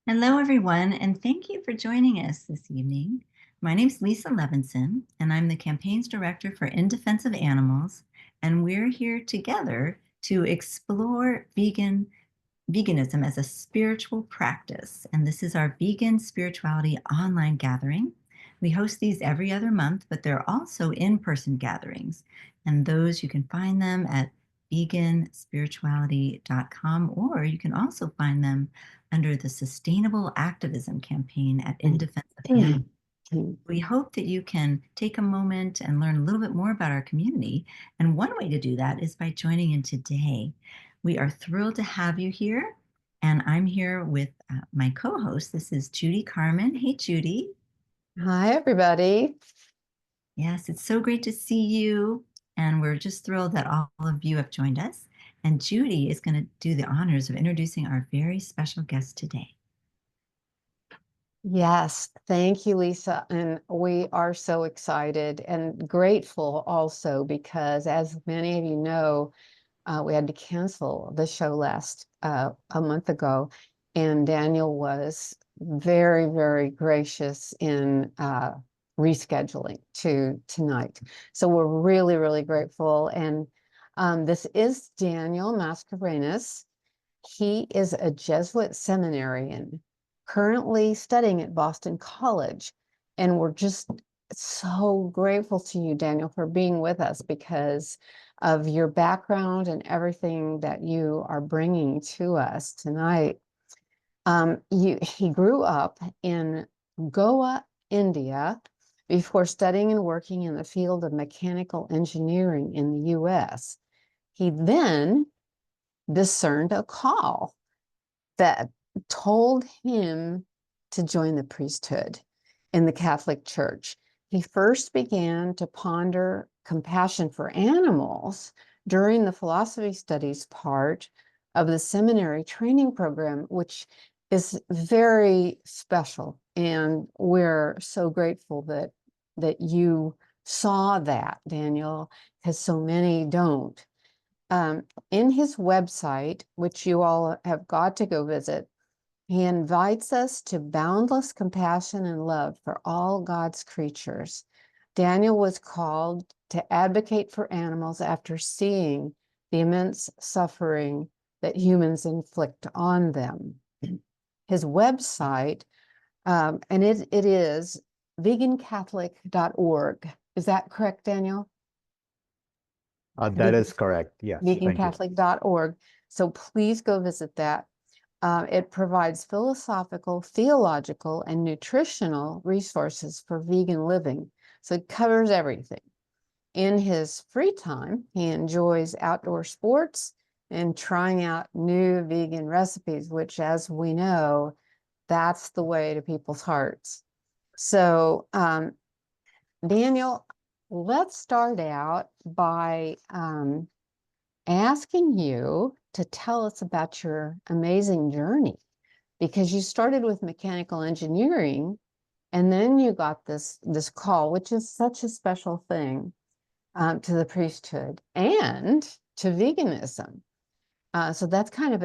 Hello, everyone, and thank you for joining us this evening. My name is Lisa Levinson, and I'm the Campaigns Director for In Defense of Animals, and we're here together to explore veganism as a spiritual practice. And this is our Vegan Spirituality online gathering. We host these every other month, but they're also in-person gatherings, and those you can find them at veganspirituality.com, or you can also find them under the Sustainable Activism campaign at In Defense of Animals. We hope that you can take a moment and learn a little bit more about our community. And one way to do that is by joining in today. We are thrilled to have you here. And I'm here with my co-host. This is Judy Carmen. Hey, Judy. Hi, everybody. Yes, it's so great to see you. And we're just thrilled that all of you have joined us. And Judy is going to do the honors of introducing our very special guest today. Yes, thank you, Lisa. And we are so excited and grateful also because, as many of you know, we had to cancel the show a month ago. And Daniel was very, very gracious in rescheduling to tonight. So we're really, really grateful. And this is Daniel Mascarenhas. He is a Jesuit seminarian currently studying at Boston College. And we're just so grateful to you, Daniel, for being with us because of your background and everything that you are bringing to us tonight. He grew up in Goa, India, before studying and working in the field of mechanical engineering in the US. He then discerned a call that told him to join the priesthood in the Catholic Church. He first began to ponder compassion for animals during the philosophy studies part of the seminary training program, which is very special. And we're so grateful that you saw that, Daniel, because so many don't. In his website, which you all have got to go visit, he invites us to boundless compassion and love for all God's creatures. Daniel was called to advocate for animals after seeing the immense suffering that humans inflict on them. His website, and it is vegancatholic.org. Is that correct, Daniel? That is correct. Yes. vegancatholic.org. So please go visit that. It provides philosophical, theological, and nutritional resources for vegan living. So it covers everything. In his free time, he enjoys outdoor sports and trying out new vegan recipes, which, as we know, that's the way to people's hearts. So, Daniel, let's start out by asking you to tell us about your amazing journey, because you started with mechanical engineering and then you got this call, which is such a special thing, to the priesthood and to veganism. So that's kind of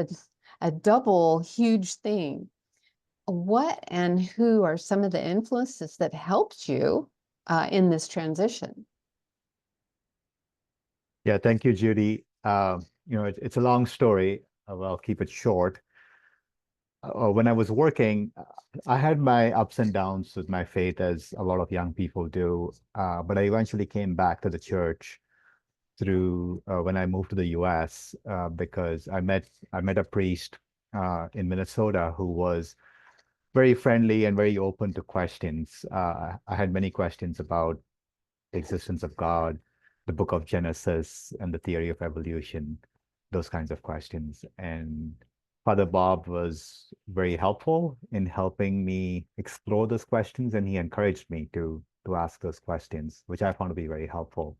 a double huge thing. What and who are some of the influences that helped you in this transition? Yeah, thank you, Judy. It's a long story. I'll keep it short. When I was working, I had my ups and downs with my faith, as a lot of young people do. But I eventually came back to the church through when I moved to the US because I met a priest in Minnesota who was very friendly and very open to questions. I had many questions about the existence of God, the book of Genesis, and the theory of evolution, those kinds of questions. And Father Bob was very helpful in helping me explore those questions, and he encouraged me to ask those questions, which I found to be very helpful.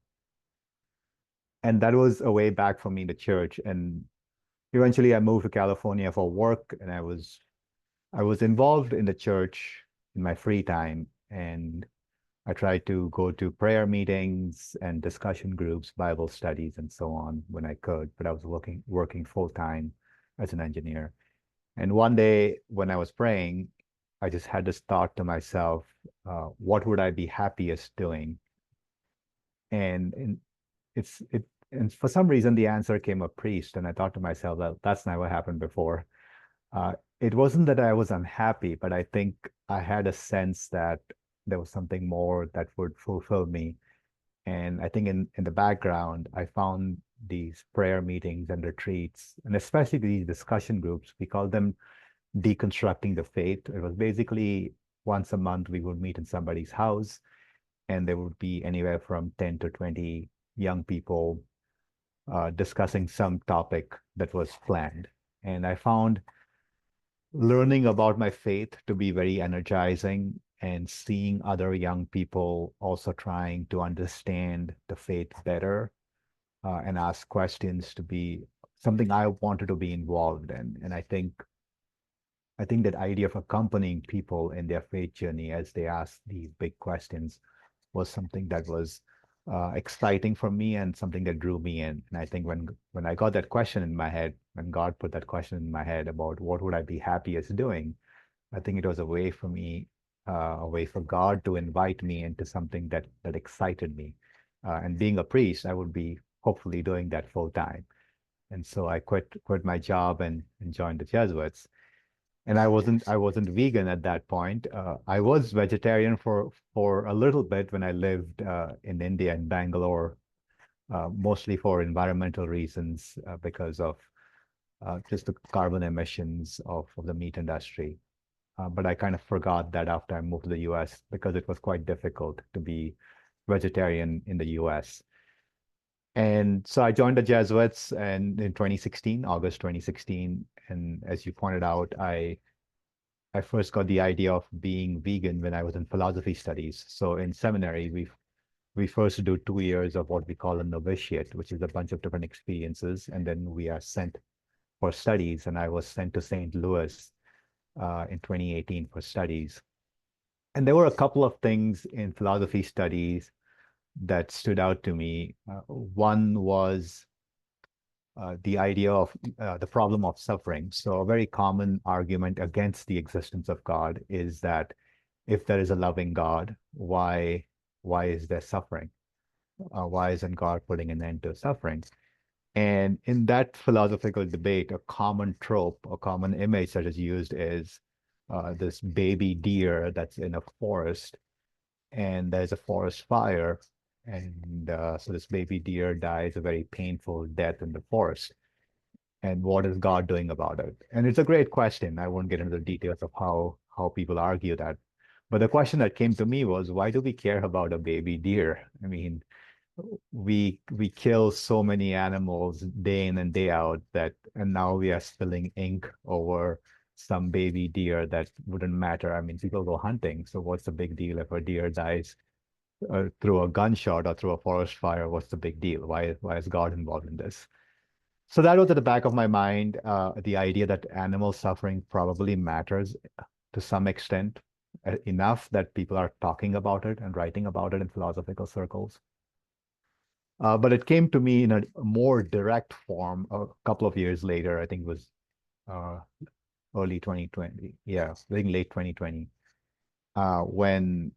And that was a way back for me in the church. And eventually I moved to California for work, and I was involved in the church in my free time, and I tried to go to prayer meetings and discussion groups, Bible studies, and so on when I could, but I was working full time as an engineer. And one day when I was praying, I just had this thought to myself, what would I be happiest doing? And it's it and for some reason the answer came a priest, and I thought to myself, well, that's never happened before. It wasn't that I was unhappy, but I think I had a sense that there was something more that would fulfill me. And I think in the background, I found these prayer meetings and retreats, and especially these discussion groups. We call them deconstructing the faith. It was basically once a month we would meet in somebody's house, and there would be anywhere from 10 to 20 young people discussing some topic that was planned. And I found learning about my faith to be very energizing, and seeing other young people also trying to understand the faith better and ask questions to be something I wanted to be involved in. And I think that idea of accompanying people in their faith journey as they ask these big questions was something that was exciting for me and something that drew me in. And I think when I got that question in my head, when God put that question in my head about what would I be happiest doing, I think it was a way for me, a way for God to invite me into something that excited me. And being a priest, I would be hopefully doing that full time. And so I quit my job and joined the Jesuits. And I wasn't vegan at that point. I was vegetarian for a little bit when I lived in India, in Bangalore, mostly for environmental reasons, because of just the carbon emissions of the meat industry. But I kind of forgot that after I moved to the US, because it was quite difficult to be vegetarian in the US. And so I joined the Jesuits and in 2016, August 2016. And as you pointed out, I first got the idea of being vegan when I was in philosophy studies. So in seminary, we first do 2 years of what we call a novitiate, which is a bunch of different experiences, and then we are sent for studies. And I was sent to St. Louis in 2018 for studies. And there were a couple of things in philosophy studies that stood out to me. One was the idea of the problem of suffering. So a very common argument against the existence of God is that if there is a loving God, why is there suffering? Why isn't God putting an end to suffering? And in that philosophical debate, a common trope, a common image that is used is this baby deer that's in a forest, and there's a forest fire. And so this baby deer dies a very painful death in the forest. And what is God doing about it? And it's a great question. I won't get into the details of how people argue that. But the question that came to me was, why do we care about a baby deer? I mean, we kill so many animals day in and day out, and now we are spilling ink over some baby deer that wouldn't matter. I mean, people go hunting, so what's the big deal if a deer dies through a gunshot or through a forest fire? What's the big deal? Why is God involved in this? So that was at the back of my mind, the idea that animal suffering probably matters to some extent, enough that people are talking about it and writing about it in philosophical circles. But it came to me in a more direct form a couple of years later. I think it was uh, early 2020. Yeah, I think late 2020, when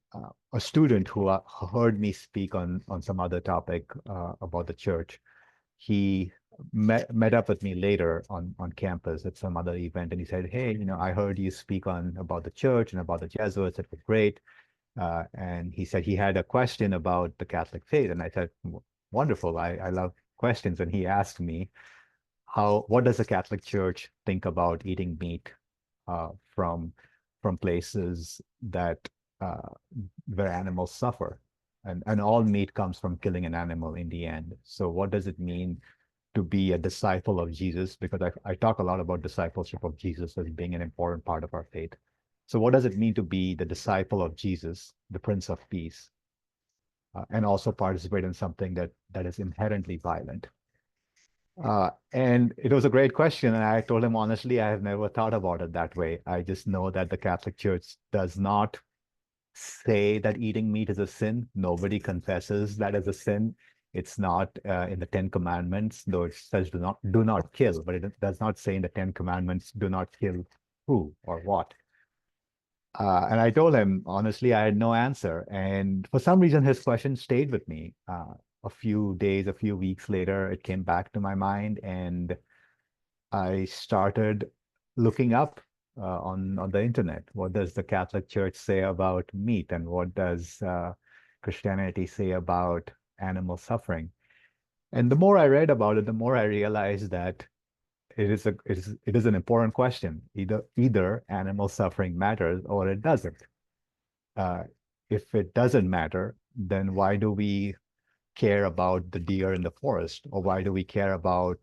a student who heard me speak on some other topic about the church, he met up with me later on campus at some other event, and he said, "Hey, I heard you speak about the church and about the Jesuits. It was great." And he said he had a question about the Catholic faith, and I said, "Wonderful! I love questions." And he asked me, what does the Catholic Church think about eating meat from places that where animals suffer, and all meat comes from killing an animal in the end. So what does it mean to be a disciple of Jesus? Because I talk a lot about discipleship of Jesus as being an important part of our faith. So what does it mean to be the disciple of Jesus, the Prince of Peace, and also participate in something that is inherently violent? And it was a great question. And I told him, honestly, I have never thought about it that way. I just know that the Catholic Church does not say that eating meat is a sin. Nobody confesses that as a sin. It's not in the Ten Commandments, though it says do not kill, but it does not say in the Ten Commandments, do not kill who or what. And I told him, honestly, I had no answer. And for some reason, his question stayed with me. A few days, a few weeks later, it came back to my mind, and I started looking up on the internet. What does the Catholic Church say about meat, and what does Christianity say about animal suffering? And the more I read about it, the more I realized that it is an important question. Either animal suffering matters or it doesn't. Uh, if it doesn't matter, then why do we care about the deer in the forest, or why do we care about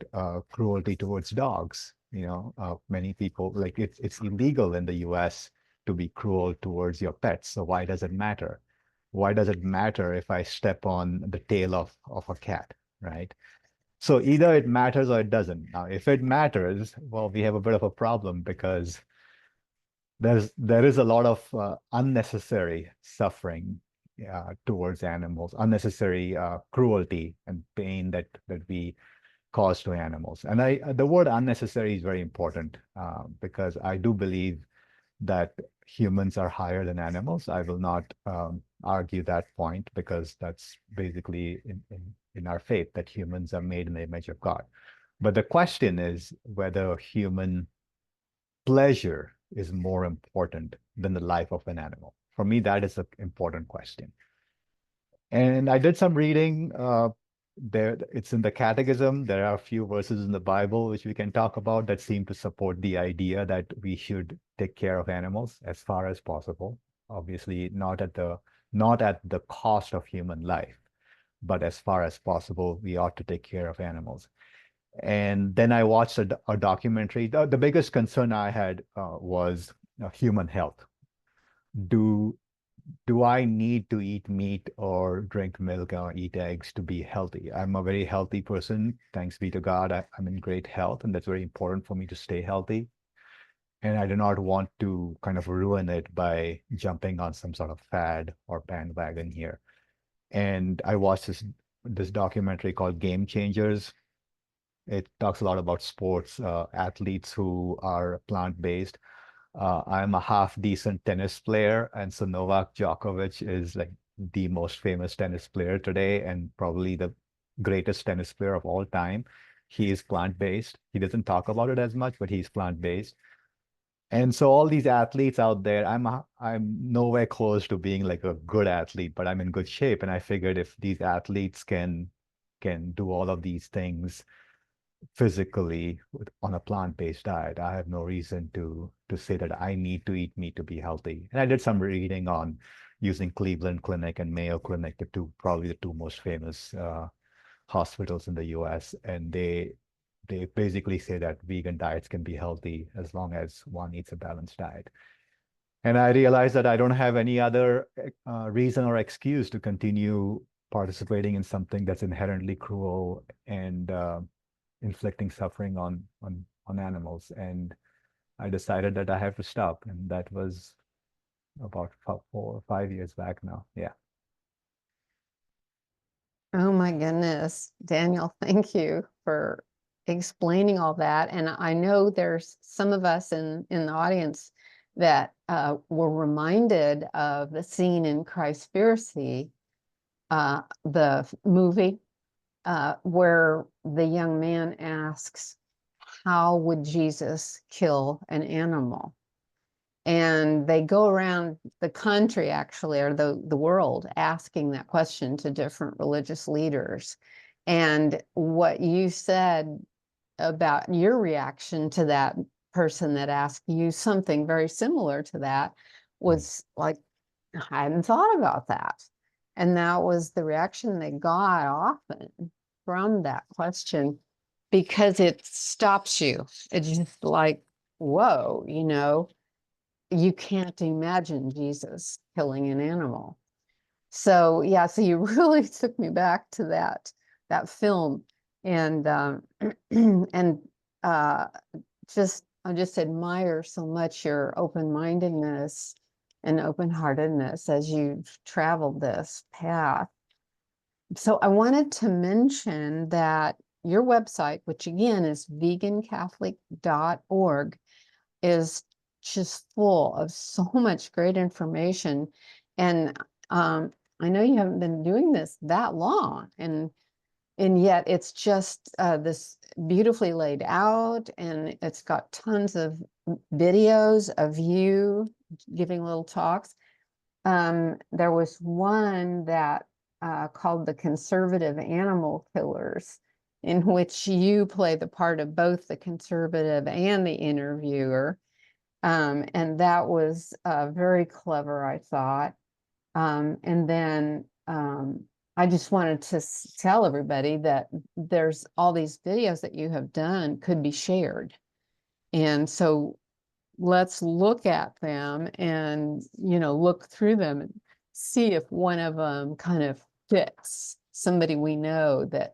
cruelty towards dogs? Many people, like, it's illegal in the US to be cruel towards your pets. So why does it matter? Why does it matter if I step on the tail of a cat, right? So either it matters or it doesn't. Now, if it matters, well, we have a bit of a problem, because there is a lot of unnecessary suffering towards animals, unnecessary cruelty and pain that we cause to animals. And the word unnecessary is very important, because I do believe that humans are higher than animals. I will not argue that point, because that's basically in our faith, that humans are made in the image of God. But the question is whether human pleasure is more important than the life of an animal. For me, that is an important question. And I did some reading. It's in the Catechism. There are a few verses in the Bible which we can talk about that seem to support the idea that we should take care of animals as far as possible. Obviously, not at the cost of human life, but as far as possible, we ought to take care of animals. And then I watched a documentary. The biggest concern I had was human health. Do I need to eat meat or drink milk or eat eggs to be healthy? I'm a very healthy person. Thanks be to God, I'm in great health, and that's very important for me to stay healthy. And I do not want to kind of ruin it by jumping on some sort of fad or bandwagon here. And I watched this documentary called Game Changers. It talks a lot about sports athletes who are plant-based. I'm a half decent tennis player, and so Novak Djokovic is like the most famous tennis player today, and probably the greatest tennis player of all time. He is plant-based. He doesn't talk about it as much, but he's plant-based. And so all these athletes out there, I'm nowhere close to being like a good athlete, but I'm in good shape. And I figured if these athletes can do all of these things physically on a plant-based diet, I have no reason to say that I need to eat meat to be healthy. And I did some reading on using Cleveland Clinic and Mayo Clinic, probably the two most famous hospitals in the US, and they basically say that vegan diets can be healthy as long as one eats a balanced diet. And I realized that I don't have any other reason or excuse to continue participating in something that's inherently cruel and inflicting suffering on animals. And I decided that I have to stop. And that was about 4 or 5 years back now. Yeah. Oh my goodness, Daniel, thank you for explaining all that. And I know there's some of us in the audience that were reminded of the scene in Christspiracy, the movie, where the young man asks, how would Jesus kill an animal? And they go around the country, actually, or the world, asking that question to different religious leaders. And what you said about your reaction to that person that asked you something very similar to that was like, I hadn't thought about that. And that was the reaction they got often from that question, because it stops you. It's just like, whoa, you can't imagine Jesus killing an animal. So yeah, so you really took me back to that film, and and I just admire so much your open-mindedness and open-heartedness as you've traveled this path. So I wanted to mention that your website, which again is vegancatholic.org, is just full of so much great information. And I know you haven't been doing this that long, and yet it's just this beautifully laid out, and it's got tons of videos of you giving little talks. There was one that called The Conservative Animal Killers, in which you play the part of both the conservative and the interviewer. And that was very clever, I thought. And then I just wanted to tell everybody that there's all these videos that you have done could be shared. And so let's look at them and, look through them and see if one of them kind of fits somebody we know that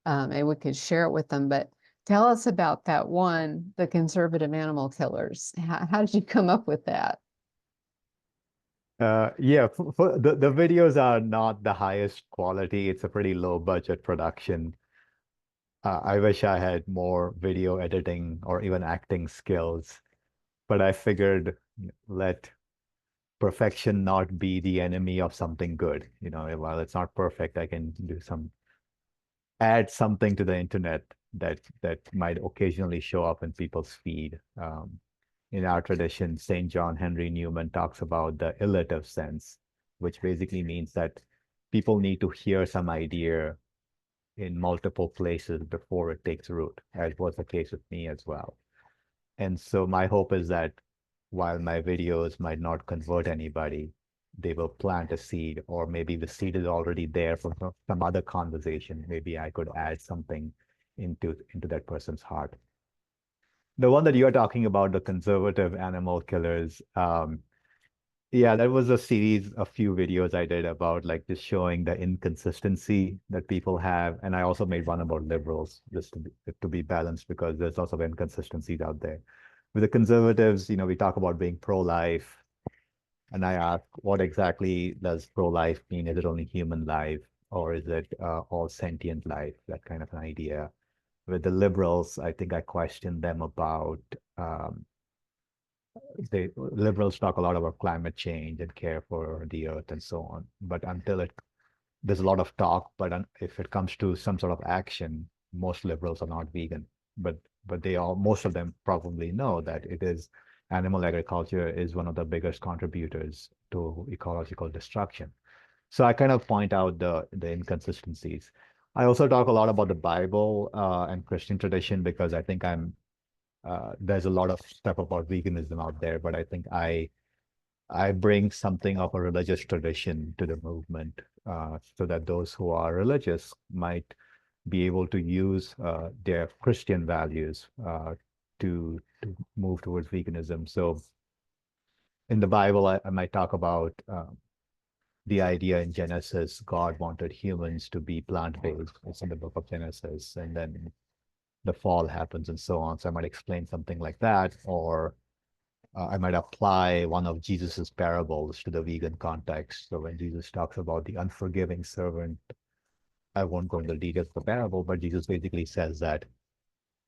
maybe we could share it with them. But tell us about that one, The Conservative Animal Killers. How did you come up with that? Yeah, the videos are not the highest quality. It's a pretty low budget production. I wish I had more video editing or even acting skills, but I figured let perfection not be the enemy of something good. While it's not perfect, I can add something to the internet that might occasionally show up in people's feed. In our tradition, St. John Henry Newman talks about the illative sense, which basically means that people need to hear some idea in multiple places before it takes root, as was the case with me as well. And so my hope is that while my videos might not convert anybody, they will plant a seed, or maybe the seed is already there for some other conversation. Maybe I could add something into that person's heart. The one that you're talking about, the conservative animal killers, yeah, that was a series, a few videos I did about like just showing the inconsistency that people have. And I also made one about liberals, just to be balanced, because there's lots of inconsistencies out there. With the conservatives, we talk about being pro-life. And I ask, what exactly does pro-life mean? Is it only human life, or is it all sentient life? That kind of an idea. With the liberals, I think I questioned them about the liberals talk a lot about climate change and care for the earth and so on. But there's a lot of talk, but if it comes to some sort of action, most liberals are not vegan. But most of them probably know that animal agriculture is one of the biggest contributors to ecological destruction. So I kind of point out the inconsistencies. I also talk a lot about the Bible and Christian tradition, because I think there's a lot of stuff about veganism out there, but I think I bring something of a religious tradition to the movement, so that those who are religious might be able to use their Christian values to move towards veganism. So in the Bible, I might talk about the idea in Genesis, God wanted humans to be plant-based. It's in the book of Genesis. And then the fall happens and so on. So I might explain something like that, or I might apply one of Jesus's parables to the vegan context. So when Jesus talks about the unforgiving servant, I won't go into the details of the parable, but Jesus basically says that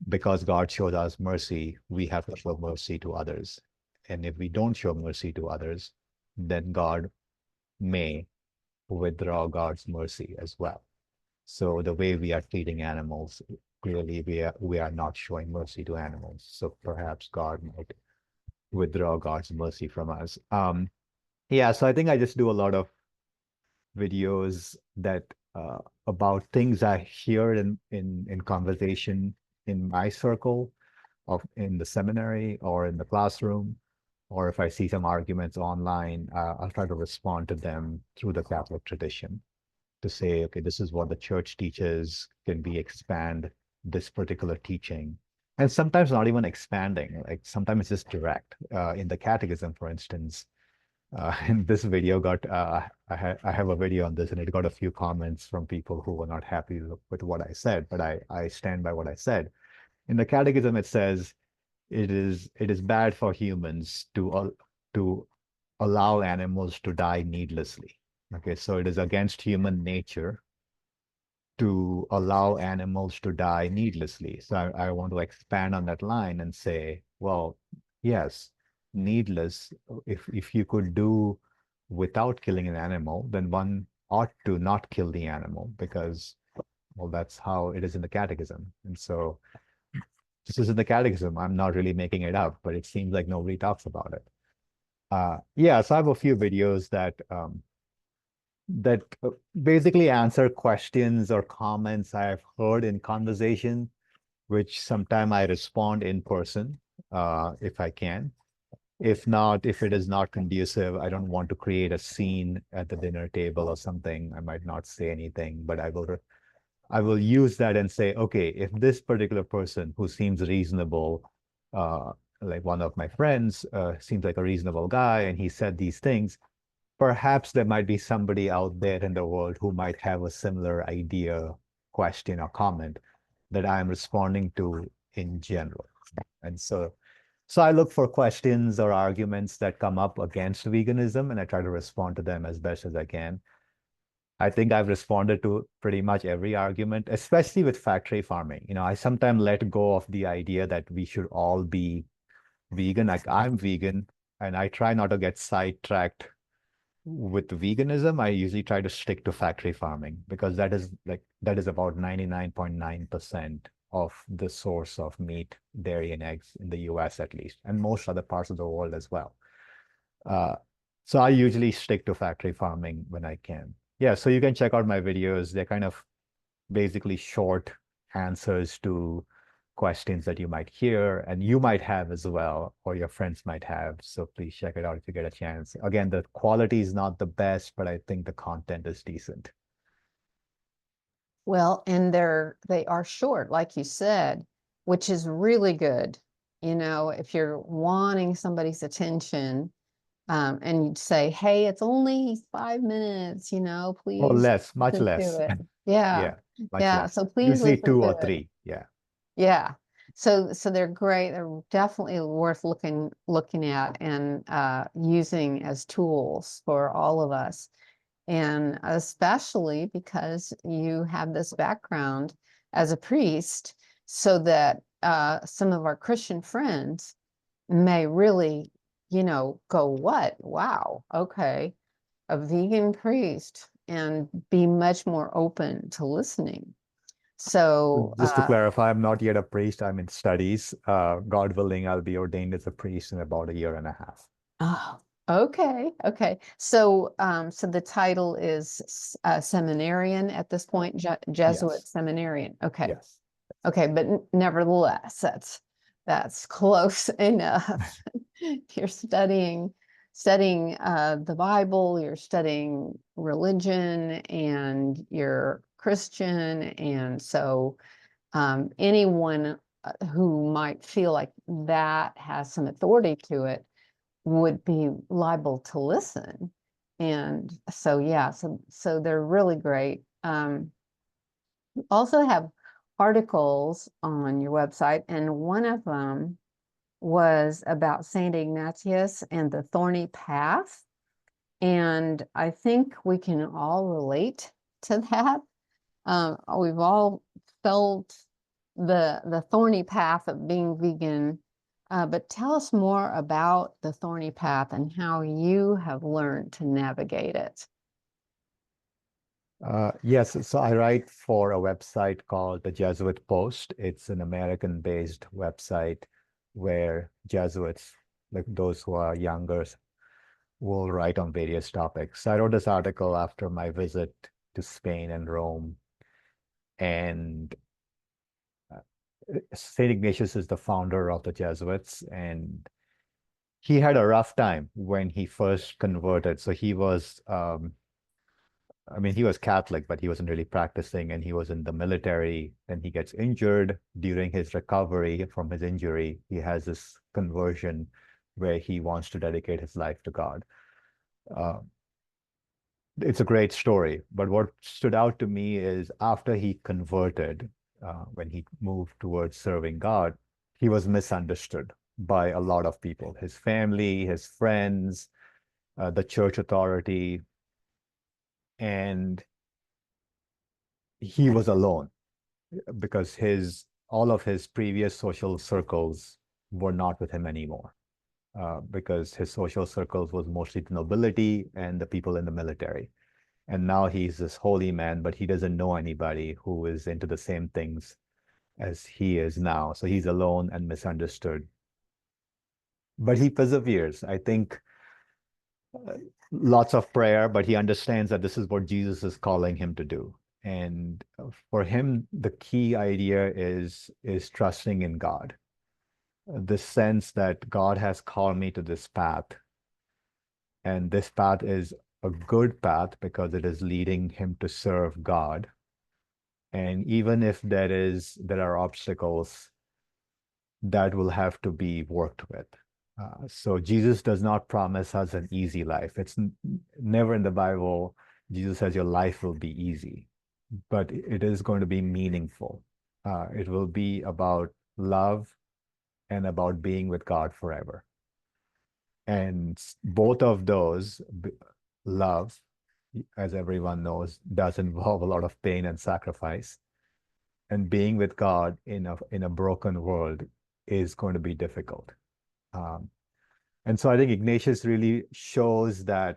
because God showed us mercy, we have to show mercy to others. And if we don't show mercy to others, then God may withdraw God's mercy as well. So the way we are treating animals, clearly we are not showing mercy to animals. So perhaps God might withdraw God's mercy from us. Yeah, so I think I just do a lot of videos that about things I hear in conversation in my circle in the seminary or in the classroom, or if I see some arguments online, I'll try to respond to them through the Catholic tradition to say, okay, this is what the church teaches. Can we expand this particular teaching? And sometimes not even expanding, like sometimes it's just direct. In the catechism, for instance, and this video I have a video on this, and it got a few comments from people who were not happy with what I said, but I stand by what I said. In the catechism, it says it is bad for humans to allow animals to die needlessly. Okay, so it is against human nature to allow animals to die needlessly. So I want to expand on that line and say, well, yes, needless. If you could do without killing an animal, then one ought to not kill the animal because, well, that's how it is in the catechism. And so this is in the catechism. I'm not really making it up, but it seems like nobody talks about it. Yeah, so I have a few videos that basically answer questions or comments I've heard in conversation, which sometime I respond in person, if I can. If not, if it is not conducive, I don't want to create a scene at the dinner table or something. I might not say anything, but I will use that and say, okay, if this particular person who seems reasonable, uh, like one of my friends, seems like a reasonable guy, and he said these things, perhaps there might be somebody out there in the world who might have a similar idea, question, or comment that I'm responding to in general. And so I look for questions or arguments that come up against veganism, and I try to respond to them as best as I can. I think I've responded to pretty much every argument, especially with factory farming. I sometimes let go of the idea that we should all be vegan. Like I'm vegan, and I try not to get sidetracked with veganism. I usually try to stick to factory farming because that is about 99.9% of the source of meat, dairy, and eggs in the US at least, and most other parts of the world as well. So I usually stick to factory farming when I can. Yeah, so you can check out my videos. They're kind of basically short answers to questions that you might hear and you might have as well, or your friends might have. So please check it out if you get a chance. Again, the quality is not the best, but I think the content is decent. Well, and they are short, like you said, which is really good. If you're wanting somebody's attention, and you'd say, hey, it's only 5 minutes, Or please less, much listen less. to it. Yeah. Yeah, much Yeah. less. So please Usually listen 2 to or it. 3. Yeah. Yeah. So they're great. They're definitely worth looking at and using as tools for all of us. And especially because you have this background as a priest, so that some of our Christian friends may really, go, what? Wow, okay, a vegan priest, and be much more open to listening. So, Just to clarify, I'm not yet a priest. I'm in studies. God willing, I'll be ordained as a priest in about a year and a half. oh, okay, okay. So, so the title is seminarian at this point, Jesuit Yes. seminarian. Okay, Yes. okay, but nevertheless, that's close enough. You're studying the Bible, you're studying religion, and you're Christian, and so anyone who might feel like that has some authority to it would be liable to listen. And so yeah, so they're really great. You also have articles on your website, and one of them was about Saint Ignatius and the thorny path. And I think we can all relate to that. We've all felt the thorny path of being vegan. But tell us more about the thorny path and how you have learned to navigate it. Yes, so I write for a website called the Jesuit Post. It's an American-based website where Jesuits, like those who are younger, will write on various topics. So I wrote this article after my visit to Spain and Rome. And St. Ignatius is the founder of the Jesuits, and he had a rough time when he first converted. So he was he was Catholic, but he wasn't really practicing, and he was in the military. Then he gets injured. During his recovery from his injury, he has this conversion where he wants to dedicate his life to God. It's a great story, but what stood out to me is after he converted, when he moved towards serving God, he was misunderstood by a lot of people, his family, his friends, the church authority. And he was alone because all of his previous social circles were not with him anymore. Because his social circles was mostly the nobility and the people in the military. And now he's this holy man, but he doesn't know anybody who is into the same things as he is now. So he's alone and misunderstood. But he perseveres. I think lots of prayer, but he understands that this is what Jesus is calling him to do. And for him, the key idea is trusting in God. This sense that God has called me to this path, and this path is a good path because it is leading him to serve God. And even if there are obstacles, that will have to be worked with. So Jesus does not promise us an easy life. It's never in the Bible, Jesus says your life will be easy, but it is going to be meaningful. It will be about love and about being with God forever. And both of those, love, as everyone knows, does involve a lot of pain and sacrifice. And being with God in a broken world is going to be difficult. And so I think Ignatius really shows that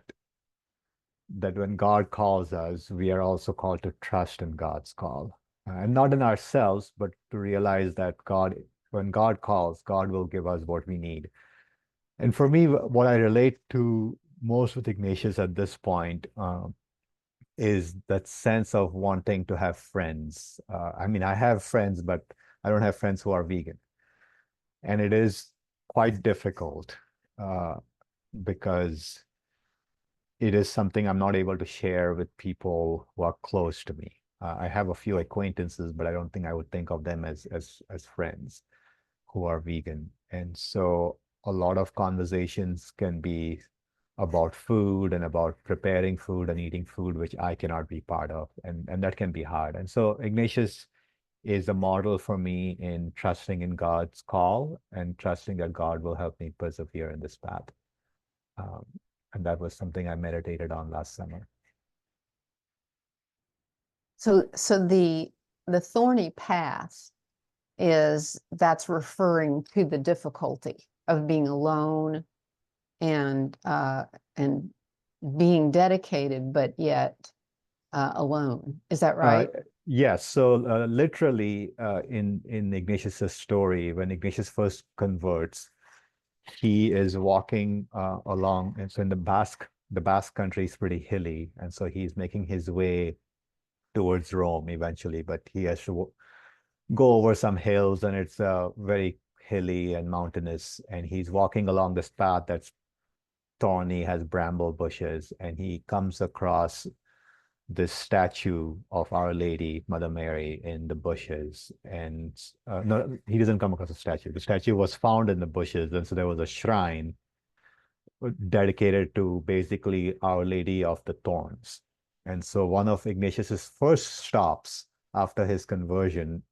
when God calls us, we are also called to trust in God's call. And not in ourselves, but to realize that when God calls, God will give us what we need. And for me, what I relate to most with Ignatius at this point is that sense of wanting to have friends. I mean, I have friends, but I don't have friends who are vegan. And it is quite difficult because it is something I'm not able to share with people who are close to me. I have a few acquaintances, but I don't think I would think of them as friends who are vegan. And so a lot of conversations can be about food and about preparing food and eating food, which I cannot be part of. And that can be hard. And so Ignatius is a model for me in trusting in God's call and trusting that God will help me persevere in this path. And that was something I meditated on last summer. So the thorny path that's referring to the difficulty of being alone and being dedicated, but yet alone. Is that right? Yes. So literally in Ignatius's story, when Ignatius first converts, he is walking along, and so in the Basque country is pretty hilly, and so he's making his way towards Rome eventually, but he has to go over some hills, and it's very hilly and mountainous, and he's walking along this path that's thorny, has bramble bushes, and he comes across this statue of Our Lady, Mother Mary, in the bushes. And no, he doesn't come across a statue. The statue was found in the bushes, and so there was a shrine dedicated to basically Our Lady of the Thorns. And so one of Ignatius's first stops after his conversion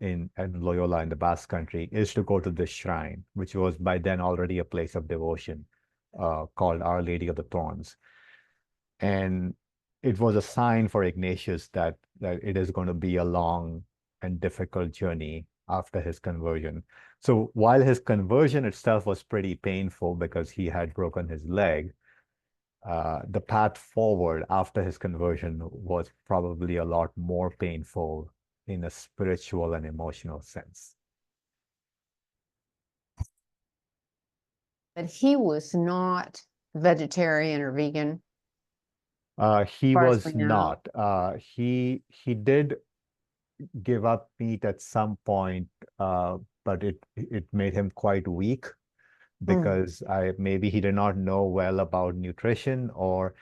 in Loyola in the Basque Country is to go to this shrine, which was by then already a place of devotion called Our Lady of the Thorns. And it was a sign for Ignatius that it is going to be a long and difficult journey after his conversion. So while his conversion itself was pretty painful because he had broken his leg, the path forward after his conversion was probably a lot more painful in a spiritual and emotional sense. But he was not vegetarian or vegan. He Far as we was know. not. He did give up meat at some point, but it made him quite weak because maybe he did not know well about nutrition, or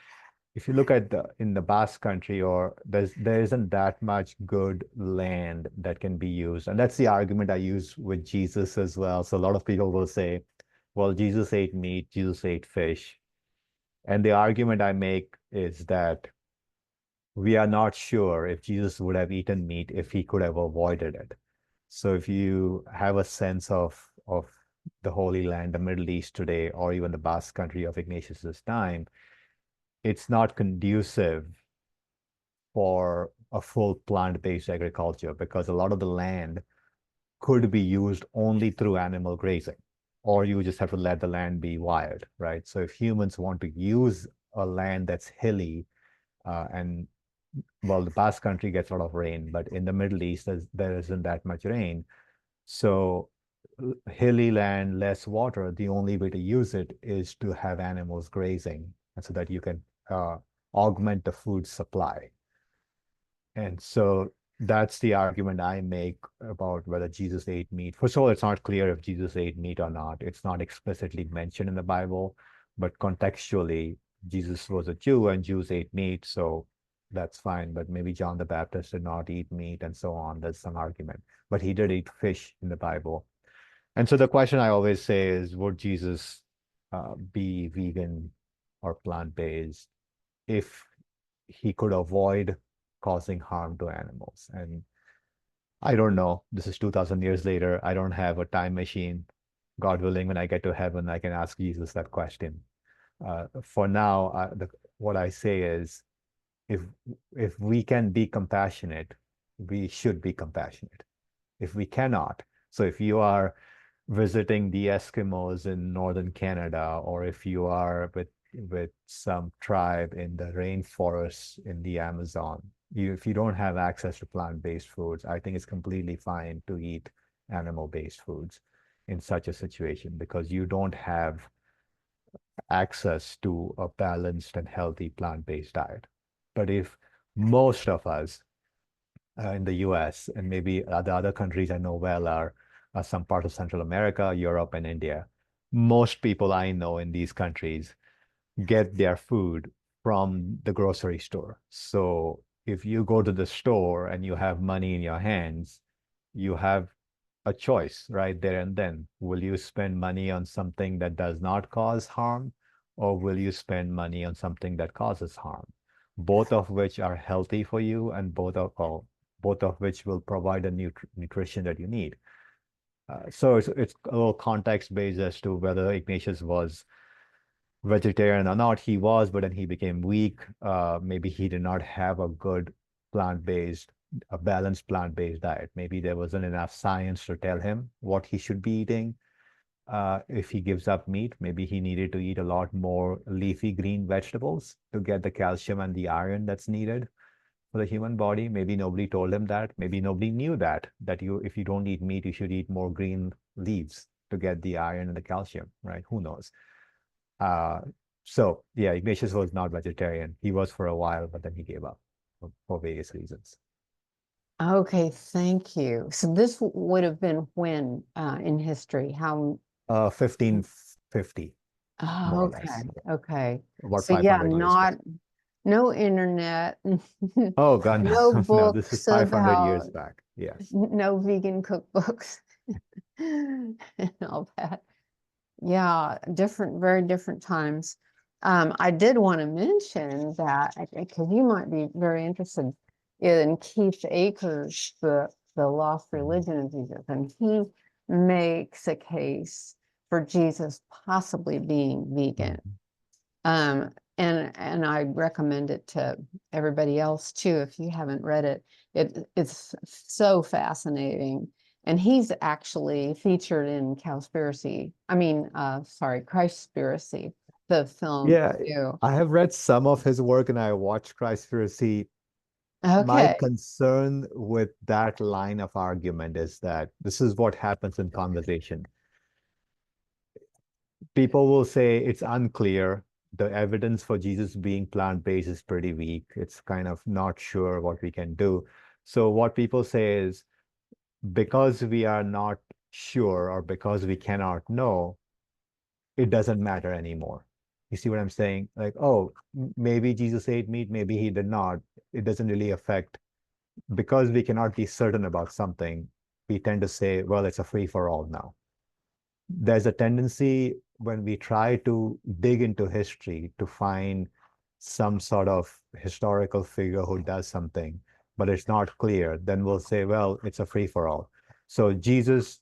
if you look at in the Basque Country, or there isn't that much good land that can be used. And that's the argument I use with Jesus as well. So a lot of people will say, well, Jesus ate meat, Jesus ate fish. And the argument I make is that we are not sure if Jesus would have eaten meat if he could have avoided it. So if you have a sense of the Holy Land, the Middle East today, or even the Basque Country of Ignatius's time, it's not conducive for a full plant-based agriculture, because a lot of the land could be used only through animal grazing, or you just have to let the land be wild, right? So if humans want to use a land that's hilly, and well, the Basque Country gets a lot of rain, but in the Middle East, there isn't that much rain. So hilly land, less water, the only way to use it is to have animals grazing, and so that you can augment the food supply. And so that's the argument I make about whether Jesus ate meat. First of all, it's not clear if Jesus ate meat or not. It's not explicitly mentioned in the Bible, but contextually, Jesus was a Jew and Jews ate meat, so that's fine. But maybe John the Baptist did not eat meat and so on. There's some argument. But he did eat fish in the Bible. And so the question I always say is, would Jesus be vegan or plant-based if he could avoid causing harm to animals? And I don't know. This is 2000 years later. I don't have a time machine. God willing, when I get to heaven, I can ask Jesus that question. For now, what I say is, if we can be compassionate, we should be compassionate. If we cannot, so if you are visiting the Eskimos in northern Canada, or if you are with some tribe in the rainforests in the Amazon, if you don't have access to plant-based foods, I think it's completely fine to eat animal-based foods in such a situation, because you don't have access to a balanced and healthy plant-based diet. But if most of us in the US, and maybe the other countries I know well are some parts of Central America, Europe, and India, most people I know in these countries get their food from the grocery store. So if you go to the store and you have money in your hands, you have a choice right there and then. Will you spend money on something that does not cause harm, or will you spend money on something that causes harm? Both of which are healthy for you, and both of which will provide the nutrition that you need. So it's a little context based as to whether Ignatius was vegetarian or not. He was, but then he became weak. Maybe he did not have a good a balanced plant-based diet. Maybe there wasn't enough science to tell him what he should be eating. If he gives up meat, maybe he needed to eat a lot more leafy green vegetables to get the calcium and the iron that's needed for the human body. Maybe nobody told him that. Maybe nobody knew that if you don't eat meat, you should eat more green leaves to get the iron and the calcium, right? Who knows? So yeah, Ignatius was not vegetarian. He was for a while, but then he gave up for various reasons. Okay, thank you. So this would have been when in history? How? 1550, more or Okay, less. okay. About So yeah, 500 years back. no internet, Oh God, no no, no, this is books 500 years about, back. Yes. no vegan cookbooks and all that. Yeah, very different times. I did want to mention that, because you might be very interested in Keith Akers, the lost religion of Jesus, and he makes a case for Jesus possibly being vegan. And I recommend it to everybody else too, if you haven't read it. It's so fascinating. And he's actually featured in Cowspiracy. Christspiracy, the film Yeah, too. I have read some of his work and I watched Christspiracy. My Okay. concern with that line of argument is that this is what happens in conversation. People will say it's unclear. The evidence for Jesus being plant-based is pretty weak. It's kind of not sure what we can do. So what people say is, because we are not sure, or because we cannot know, it doesn't matter anymore. You see what I'm saying? Like, oh, maybe Jesus ate meat, maybe he did not. It doesn't really affect, because we cannot be certain about something. We tend to say, well, it's a free for all now. There's a tendency when we try to dig into history to find some sort of historical figure who does something, but it's not clear, then we'll say, well, it's a free for all. So Jesus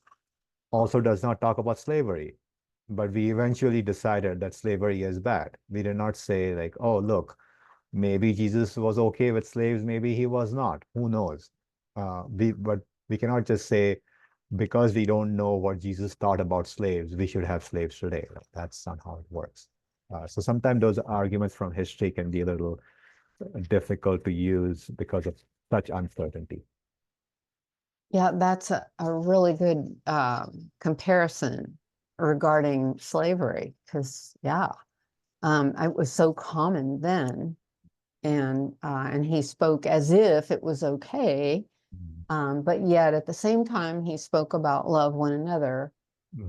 also does not talk about slavery, but we eventually decided that slavery is bad. We did not say like, oh, look, Maybe Jesus was okay with slaves, maybe he was not. Who knows? But we cannot just say because we don't know what Jesus thought about slaves, we should have slaves today. That's not how it works. So sometimes those arguments from history can be a little difficult to use because of such uncertainty. Yeah, that's a really good comparison regarding slavery, because it was so common then, and he spoke as if it was okay, but yet at the same time he spoke about love one another,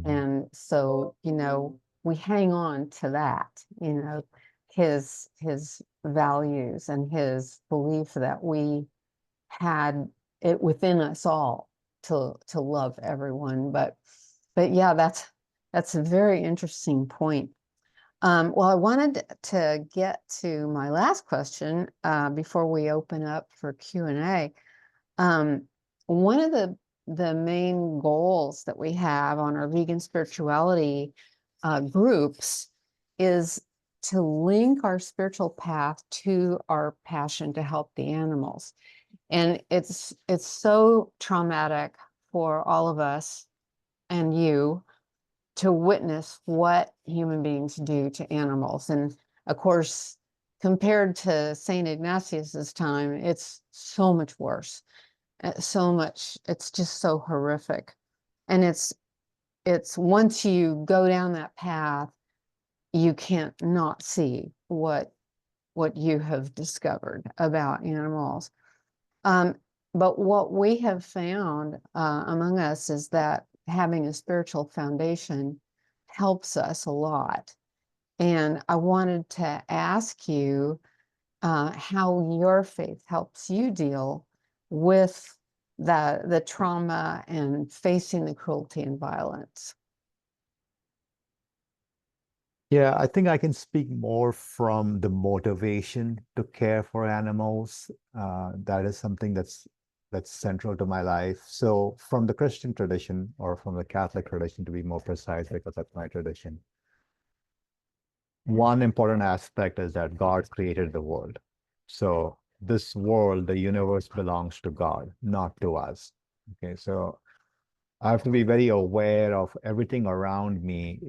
and so we hang on to that, his values and his belief that we had it within us all to love everyone. But yeah, that's a very interesting point. Well, I wanted to get to my last question before we open up for Q&A. One of the main goals that we have on our vegan spirituality groups is to link our spiritual path to our passion to help the animals. And it's so traumatic for all of us and you to witness what human beings do to animals. And of course, compared to St. Ignatius's time, it's so much worse. It's just so horrific. And it's once you go down that path, you can't not see what you have discovered about animals. But what we have found among us is that having a spiritual foundation helps us a lot. And I wanted to ask you how your faith helps you deal with the trauma and facing the cruelty and violence. Yeah, I think I can speak more from the motivation to care for animals. That is something that's central to my life. So from the Christian tradition, or from the Catholic tradition to be more precise, because that's my tradition, one important aspect is that God created the world. So this world, the universe, belongs to God, not to us. Okay, so I have to be very aware of everything around me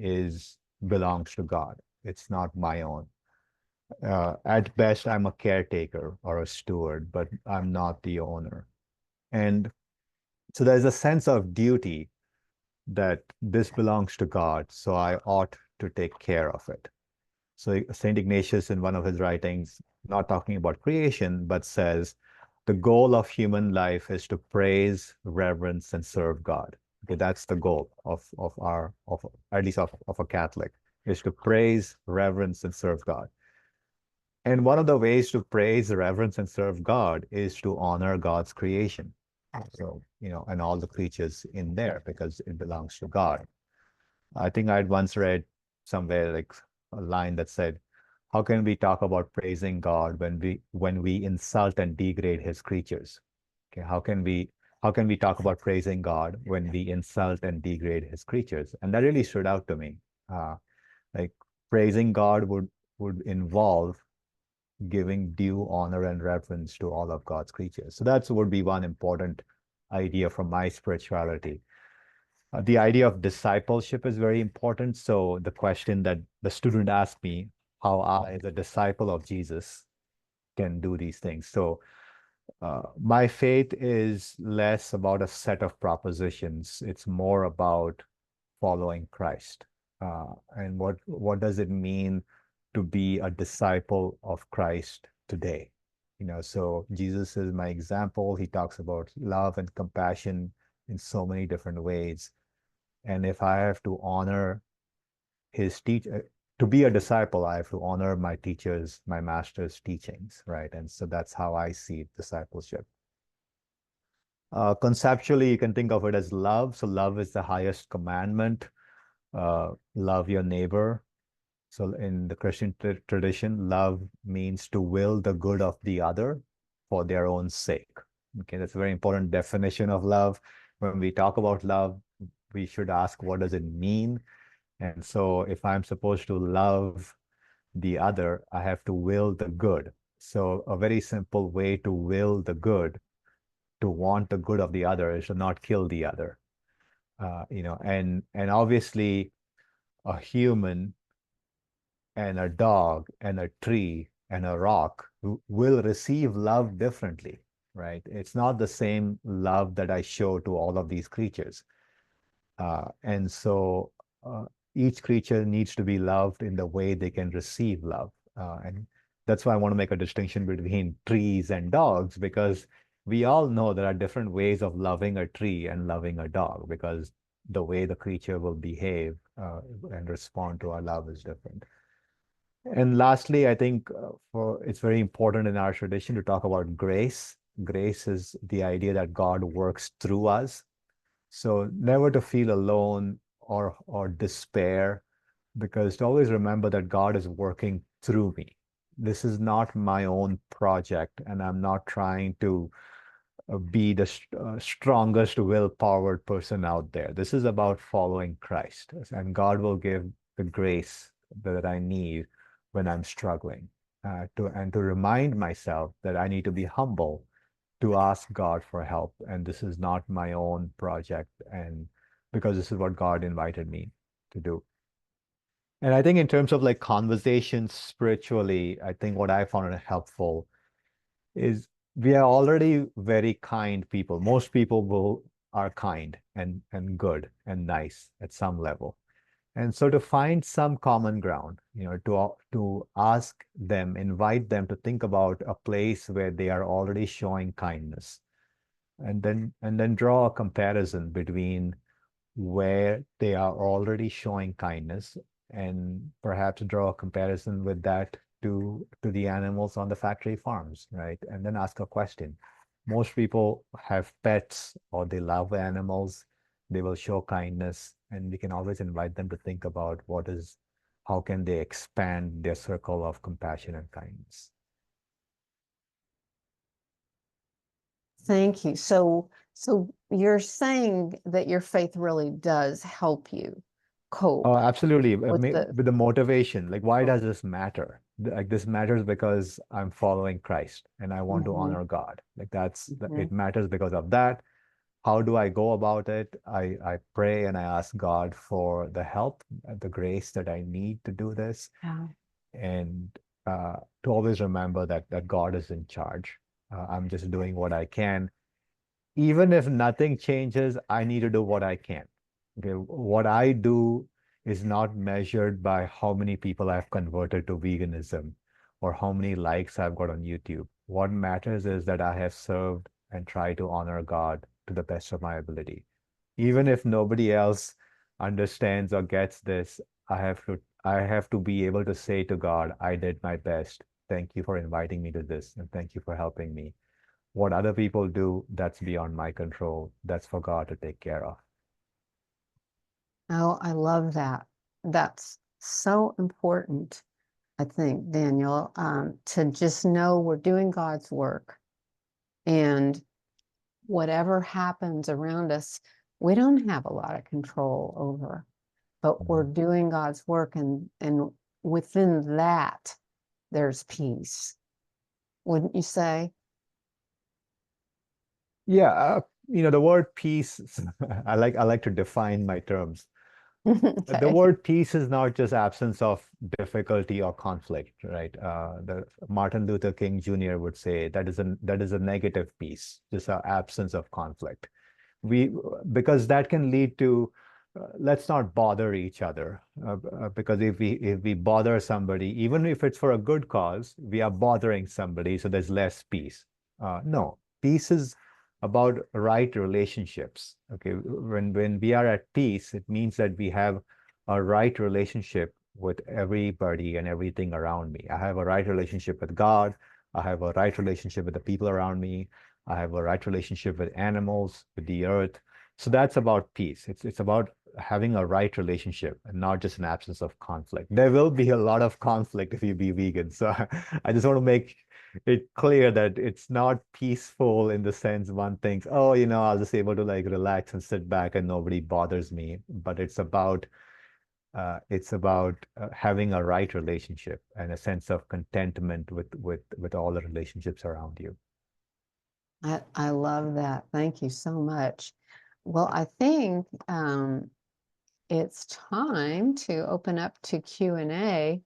belongs to God. It's not my own. At best, I'm a caretaker or a steward, but I'm not the owner. And so there's a sense of duty that this belongs to God, so I ought to take care of it. So St. Ignatius, in one of his writings, not talking about creation, but says the goal of human life is to praise, reverence, and serve God. Okay, that's the goal of at least of a Catholic, is to praise, reverence, and serve God. And one of the ways to praise, reverence, and serve God is to honor God's creation. So, and all the creatures in there, because it belongs to God. I think I'd once read somewhere like a line that said, how can we talk about praising God when we insult and degrade his creatures? Okay, how can we talk about praising God when we insult and degrade his creatures? And that really stood out to me. Like praising God would involve giving due honor and reverence to all of God's creatures. So that would be one important idea from my spirituality. The idea of discipleship is very important. So the question that the student asked me, how I, as a disciple of Jesus, can do these things. So my faith is less about a set of propositions. It's more about following Christ. And what does it mean to be a disciple of Christ today? So Jesus is my example. He talks about love and compassion in so many different ways. And if I have to honor his to be a disciple, I have to honor my teachers, my master's teachings, right? And so that's how I see discipleship. Conceptually, you can think of it as love. So love is the highest commandment. Love your neighbor. So in the Christian tradition, love means to will the good of the other for their own sake. Okay, that's a very important definition of love. When we talk about love, we should ask, what does it mean? And so if I'm supposed to love the other, I have to will the good So a very simple way to will the good, to want the good of the other, is to not kill the other. And obviously a human and a dog and a tree and a rock will receive love differently, right? It's not the same love that I show to all of these creatures. And so each creature needs to be loved in the way they can receive love. And that's why I want to make a distinction between trees and dogs, because we all know there are different ways of loving a tree and loving a dog, because the way the creature will behave and respond to our love is different. And lastly, I think it's very important in our tradition to talk about grace. Grace is the idea that God works through us. So never to feel alone or despair, because to always remember that God is working through me. This is not my own project, and I'm not trying to be the strongest will-powered person out there. This is about following Christ, and God will give the grace that I need when I'm struggling, to remind myself that I need to be humble, to ask God for help, and this is not my own project, and because this is what God invited me to do. And I think in terms of like conversations spiritually, I think what I found helpful is we are already very kind people. Most people are kind and good and nice at some level. And so to find some common ground, to ask them, invite them to think about a place where they are already showing kindness, and then draw a comparison between where they are already showing kindness, and perhaps draw a comparison with that to the animals on the factory farms, right? And then ask a question. Most people have pets or they love animals, they will show kindness, and we can always invite them to think about how can they expand their circle of compassion and kindness. Thank you. So you're saying that your faith really does help you Oh, cope absolutely. with the. With the motivation, like, why does this matter? Like, this matters because I'm following Christ and I want to Mhm, honor God. Like, mhm. it matters because of that. How do I go about it? I pray and I ask God for the help, the grace that I need to do this, Yeah. and to always remember that God is in charge. I'm just doing what I can. Even if nothing changes, I need to do what I can. Okay, what I do is not measured by how many people I've converted to veganism or how many likes I've got on YouTube. What matters is that I have served and tried to honor God to the best of my ability. Even if nobody else understands or gets this, I have to be able to say to God, I did my best. Thank you for inviting me to this, and thank you for helping me. What other people do, that's beyond my control. That's for God to take care of. Oh, I love that. That's so important, I think, Daniel, to just know we're doing God's work, and whatever happens around us, we don't have a lot of control over, but we're Mhm. doing God's work, and within that, there's peace. Wouldn't you say? Yeah, the word peace, I like to define my terms. The Okay. word peace is not just absence of difficulty or conflict, right? The Martin Luther King Jr. would say that is a negative peace, just an absence of conflict. We Because that can lead to let's not bother each other, because if we bother somebody, even if it's for a good cause, we are bothering somebody, so there's less peace. No, peace is about right relationships. Okay, when we are at peace, it means that we have a right relationship with everybody and everything around me. I have a right relationship with God. I have a right relationship with the people around me. I have a right relationship with animals, with the earth. So that's about peace. It's about having a right relationship and not just an absence of conflict. There will be a lot of conflict if you be vegan. So I just want to make it clear that it's not peaceful in the sense one thinks, oh, I'll just able to like relax and sit back and nobody bothers me. But it's about It's about having a right relationship and a sense of contentment with all the relationships around you. I love that. Thank you so much. Well, I think it's time to open up to Q&A.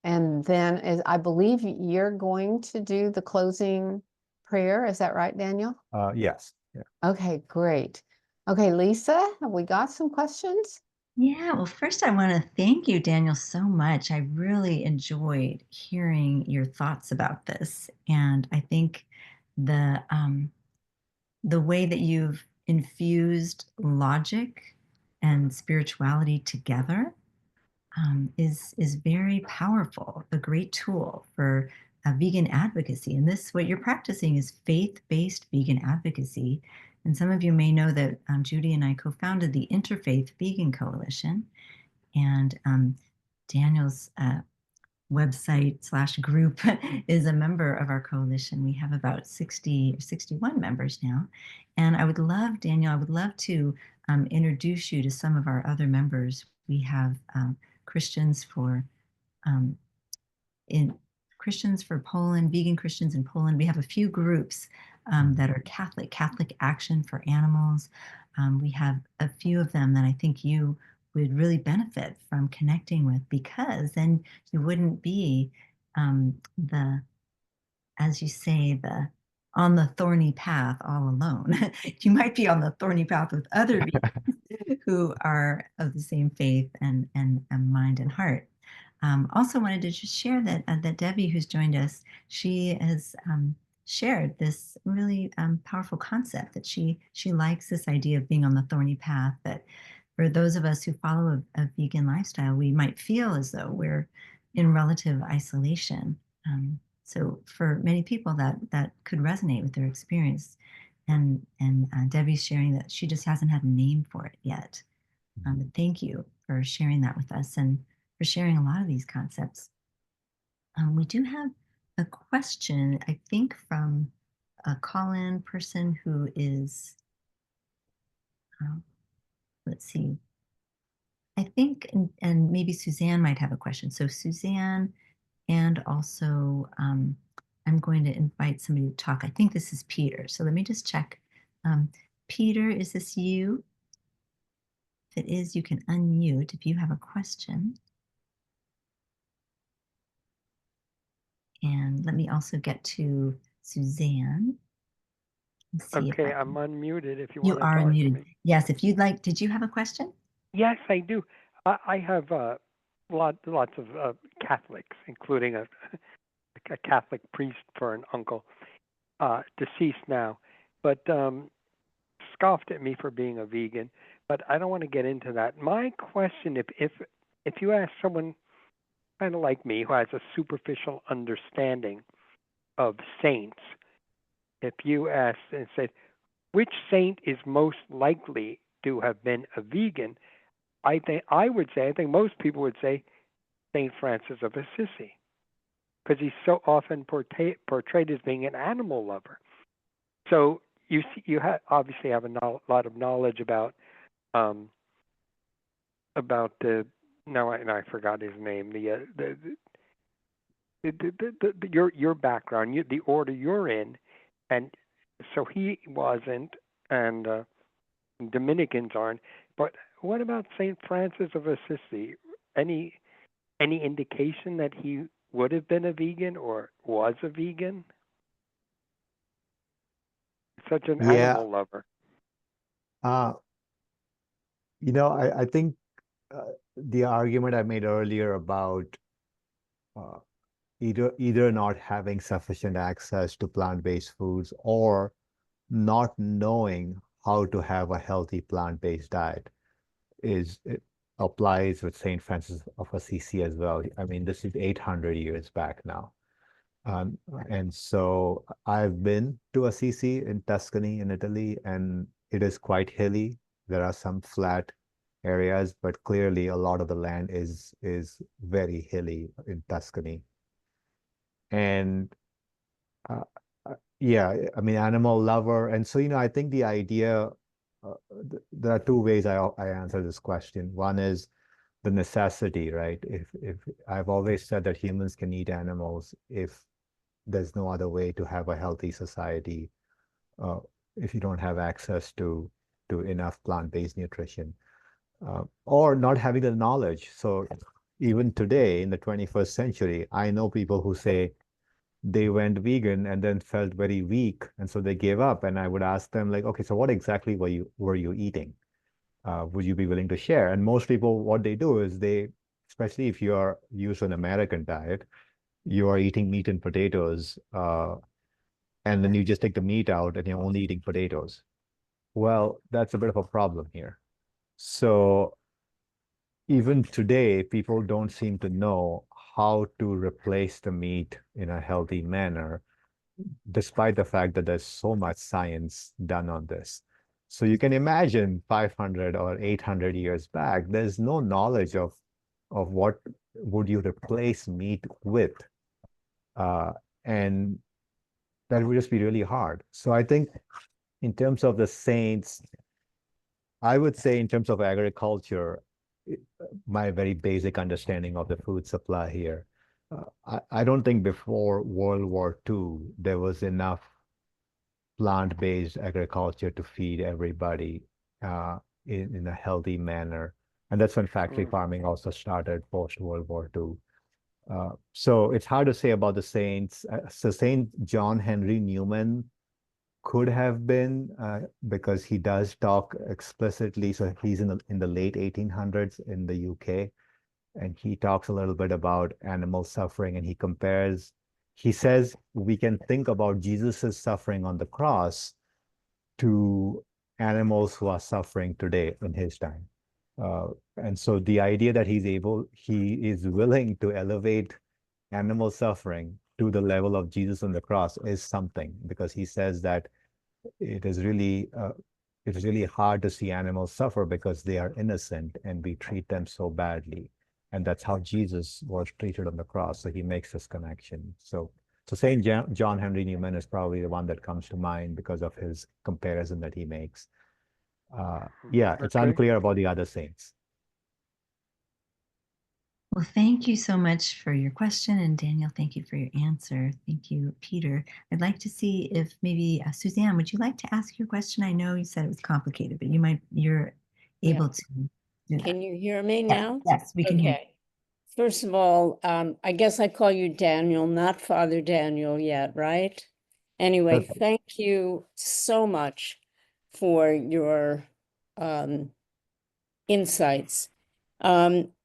And then I believe you're going to do the closing prayer. Is that right, Daniel? Yes. Yeah. Okay, great. Okay, Lisa, have we got some questions? Yeah, well, first I want to thank you, Daniel, so much. I really enjoyed hearing your thoughts about this. And I think the way that you've infused logic and spirituality together is very powerful, a great tool for vegan advocacy. And this, what you're practicing, is faith-based vegan advocacy. And some of you may know that Judy and I co-founded the Interfaith Vegan Coalition, and Daniel's website/group is a member of our coalition. We have about 60 or 61 members now. And I would love, Daniel, I would love to introduce you to some of our other members. We have Christians for um, Christians for Poland, vegan Christians in Poland. We have a few groups that are Catholic, Catholic Action for Animals. We have a few of them that I think you would really benefit from connecting with, because then you wouldn't be as you say, on the thorny path all alone. You might be on the thorny path with other vegans who are of the same faith and mind and heart. Also wanted to just share that Debbie, who's joined us, she has shared this really powerful concept that she likes this idea of being on the thorny path, that for those of us who follow a vegan lifestyle, we might feel as though we're in relative isolation. So for many people that could resonate with their experience. And Debbie's sharing that she just hasn't had a name for it yet. But thank you for sharing that with us and for sharing a lot of these concepts. We do have a question, I think, from a call-in person who is, let's see, I think, and maybe Suzanne might have a question. So Suzanne, and also I'm going to invite somebody to talk. I think this is Peter. So let me just check. Peter, is this you? If it is, you can unmute if you have a question. And let me also get to Suzanne. Okay, I'm unmuted if you want You to are talk to unmuted. me. Yes, if you'd like. Did you have a question? Yes, I do. I have lots of Catholics, including a Catholic priest for an uncle, deceased now, but scoffed at me for being a vegan. But I don't want to get into that. My question, if you ask someone kind of like me who has a superficial understanding of saints, if you asked and said, which saint is most likely to have been a vegan, I think most people would say Saint Francis of Assisi, because he's so often portrayed as being an animal lover. So you obviously have a lot of knowledge about the I forgot his name, your background, the order you're in, and so he wasn't, and Dominicans aren't. But what about Saint Francis of Assisi? Any indication that he would have been a vegan or was a vegan? Such an animal lover. I think the argument I made earlier about either not having sufficient access to plant-based foods or not knowing how to have a healthy plant-based diet it applies with Saint Francis of Assisi as well. I mean, this is 800 years back now. And so I've been to Assisi in Tuscany in Italy, and it is quite hilly. There are some flat areas, but clearly a lot of the land is very hilly in Tuscany. And yeah, I mean, animal lover. And so, I think the idea, there are two ways I answer this question. One is the necessity, right? If I've always said that humans can eat animals if there's no other way to have a healthy society, uh, if you don't have access to enough plant-based nutrition, or not having the knowledge. So even today in the 21st century, I know people who say they went vegan and then felt very weak, and so they gave up. And I would ask them, like, okay, so what exactly were you eating? Would you be willing to share? And most people, what they do is they, especially if you are used to an American diet, you are eating meat and potatoes, and then you just take the meat out and you're only eating potatoes. Well, that's a bit of a problem here. So even today, people don't seem to know how to replace the meat in a healthy manner, despite the fact that there's so much science done on this. So you can imagine 500 or 800 years back, there's no knowledge of what would you replace meat with. And that would just be really hard. So I think in terms of the saints, I would say in terms of agriculture, my very basic understanding of the food supply here, I don't think before World War II, there was enough plant-based agriculture to feed everybody in a healthy manner. And that's when factory farming also started post-World War II. So it's hard to say about the saints. So Saint John Henry Newman could have been, because he does talk explicitly. So he's in the late 1800s in the UK, and he talks a little bit about animal suffering, and he says we can think about Jesus's suffering on the cross to animals who are suffering today in his time. And so the idea that he is willing to elevate animal suffering to the level of Jesus on the cross is something, because he says that it is really hard to see animals suffer because they are innocent and we treat them so badly. And that's how Jesus was treated on the cross. So he makes this connection. So Saint John Henry Newman is probably the one that comes to mind because of his comparison that he makes. Yeah, it's unclear about the other saints. Well, thank you so much for your question. And Daniel, thank you for your answer. Thank you, Peter. I'd like to see if maybe Suzanne, would you like to ask your question? I know you said it was complicated, but you're able to do that. Can you hear me now? Yes, we can hear you. First of all, I guess I call you Daniel, not Father Daniel yet, right? Anyway, Perfect. thank you so much for your insights.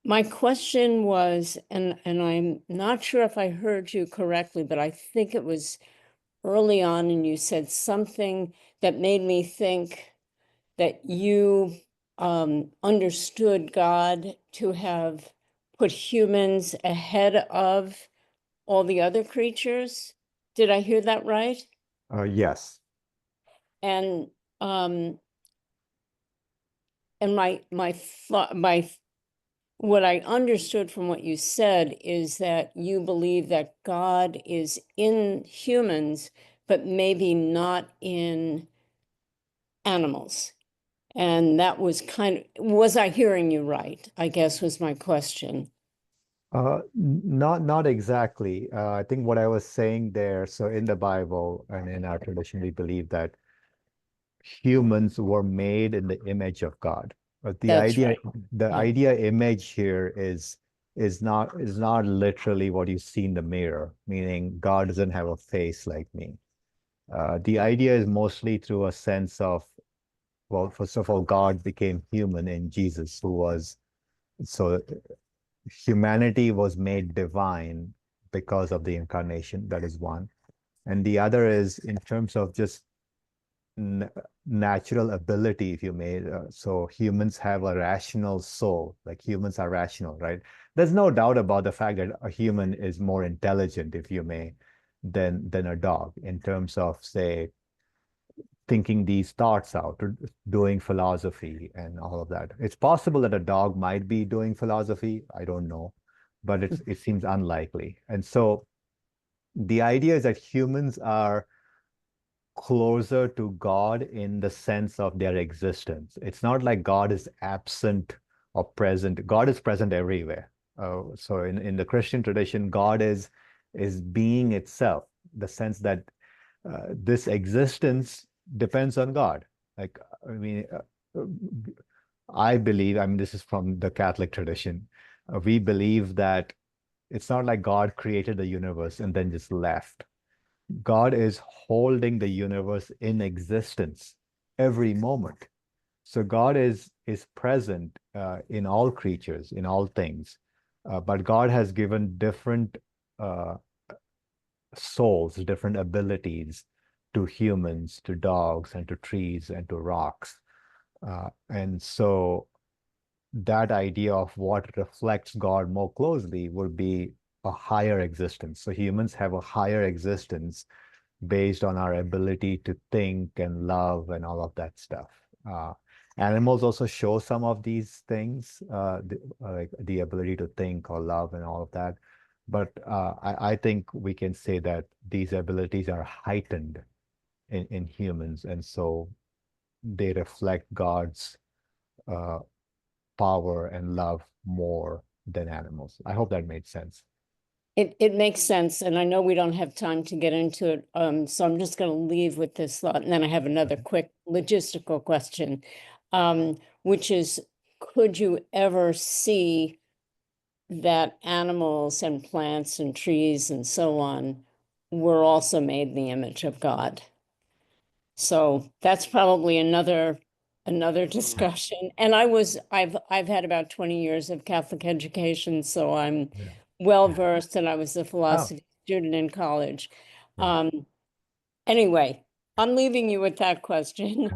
My question was, and I'm not sure if I heard you correctly, but I think it was early on, and you said something that made me think that you understood God to have put humans ahead of all the other creatures. Did I hear that right? Yes. And what I understood from what you said is that you believe that God is in humans, but maybe not in animals. And that was was I hearing you right? I guess was my question. Not exactly. I think what I was saying there, so in the Bible and in our tradition, we believe that humans were made in the image of God. But the That's idea, right. the Yeah. idea image here is not literally what you see in the mirror, meaning God doesn't have a face like me. The idea is mostly through a sense of, well, first of all, God became human in Jesus, so humanity was made divine because of the incarnation. That is one. And the other is in terms of just natural ability, if you may. So humans have a rational soul, like humans are rational, right? There's no doubt about the fact that a human is more intelligent, if you may, than a dog in terms of, say, thinking these thoughts out, or doing philosophy and all of that. It's possible that a dog might be doing philosophy. I don't know, but it seems unlikely. And so the idea is that humans are closer to God in the sense of their existence. It's not like God is absent or present. God is present everywhere. So in the Christian tradition, God is being itself, the sense that this existence depends on God. Like, I mean, I believe, I mean, this is from the Catholic tradition. We believe that it's not like God created the universe and then just left. God is holding the universe in existence every moment. So God is present in all creatures, in all things. But God has given different souls, different abilities to humans, to dogs, and to trees, and to rocks. And so that idea of what reflects God more closely would be a higher existence. So humans have a higher existence based on our ability to think and love and all of that stuff. Animals also show some of these things, like the ability to think or love and all of that. But I think we can say that these abilities are heightened in humans, and so they reflect God's power and love more than animals. I hope that made sense. It makes sense, and I know we don't have time to get into it, so I'm just going to leave with this thought, and then I have another quick logistical question, which is, could you ever see that animals and plants and trees and so on were also made in the image of God? So that's probably another discussion. And I've had about 20 years of Catholic education, so I'm well versed, and I was a philosophy student in college. Anyway, I'm leaving you with that question,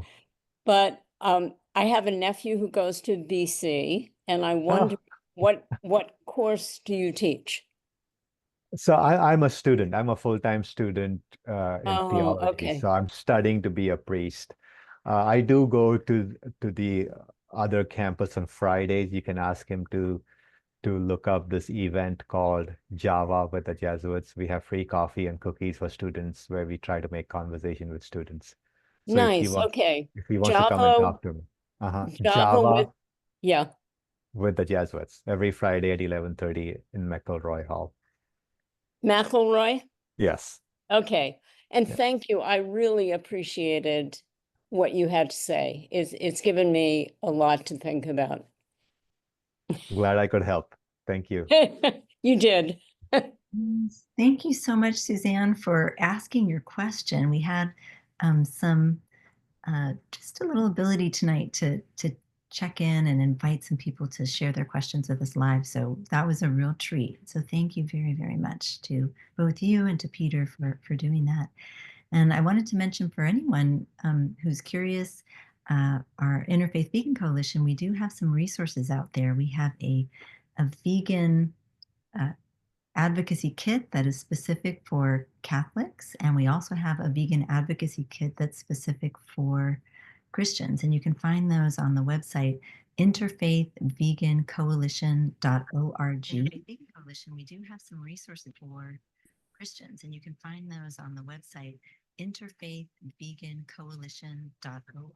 but I have a nephew who goes to BC, and I wonder what course do you teach? So I'm a student. I'm a full-time student in theology. Okay. So I'm studying to be a priest. I do go to the other campus on Fridays. You can ask him to look up this event called Java with the Jesuits. We have free coffee and cookies for students where we try to make conversation with students. So Nice. Okay. if he wants to come and talk to me. Java with, yeah. With the Jesuits every Friday at 11:30 in McElroy Hall. McElroy? Yes. Okay. And thank you. I really appreciated what you had to say. It's given me a lot to think about. Glad I could help. Thank you. You did. Thank you so much, Suzanne, for asking your question. We had some just a little ability tonight to check in and invite some people to share their questions with us live. So that was a real treat. So thank you very, very much to both you and to Peter for doing that. And I wanted to mention for anyone who's curious, our Interfaith Vegan Coalition, we do have some resources out there. We have a vegan advocacy kit that is specific for Catholics, and we also have a vegan advocacy kit that's specific for Christians, and you can find those on the website interfaithvegancoalition.org. Interfaith Vegan Coalition, we do have some resources for Christians, and you can find those on the website interfaithvegancoalition.org.